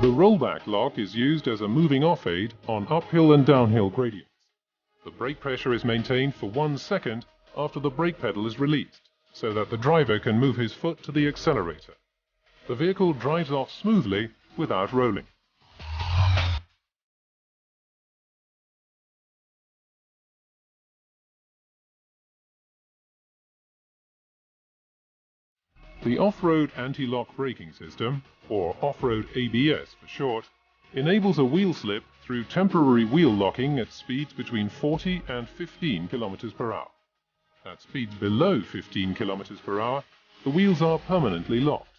The rollback lock is used as a moving off aid on uphill and downhill gradients. The brake pressure is maintained for 1 second after the brake pedal is released, so that the driver can move his foot to the accelerator. The vehicle drives off smoothly without rolling. The off-road anti-lock braking system, or off-road EBS for short, enables a wheel slip through temporary wheel locking at speeds between 40 and 15 km per hour. At speeds below 15 km per hour, the wheels are permanently locked.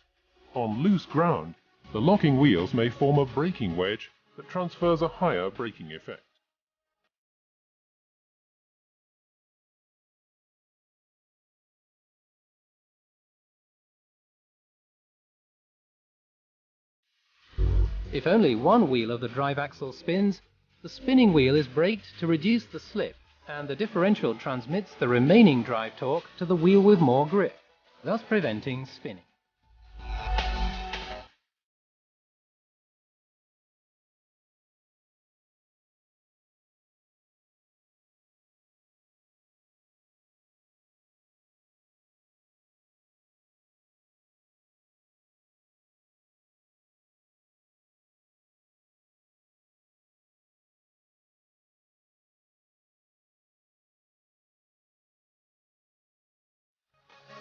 On loose ground, the locking wheels may form a braking wedge that transfers a higher braking effect. If only one wheel of the drive axle spins, the spinning wheel is braked to reduce the slip, and the differential transmits the remaining drive torque to the wheel with more grip, thus preventing spinning.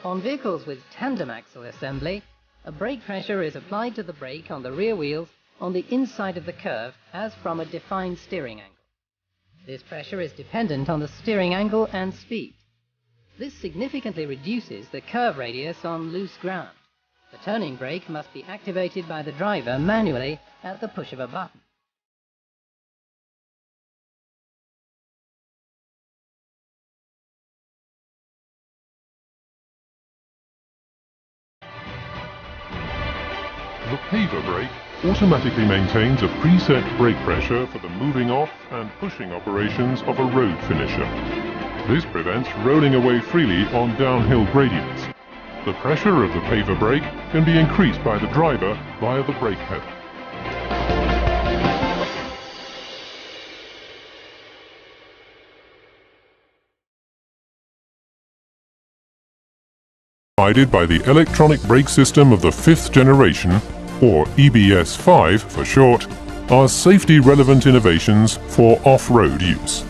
On vehicles with tandem axle assembly, a brake pressure is applied to the brake on the rear wheels on the inside of the curve as from a defined steering angle. This pressure is dependent on the steering angle and speed. This significantly reduces the curve radius on loose ground. The turning brake must be activated by the driver manually at the push of a button. The paver brake automatically maintains a preset brake pressure for the moving off and pushing operations of a road finisher. This prevents rolling away freely on downhill gradients. The pressure of the paver brake can be increased by the driver via the brake pedal. Provided by the electronic brake system of the 5th generation, or EBS 5 for short, are safety-relevant innovations for off-road use.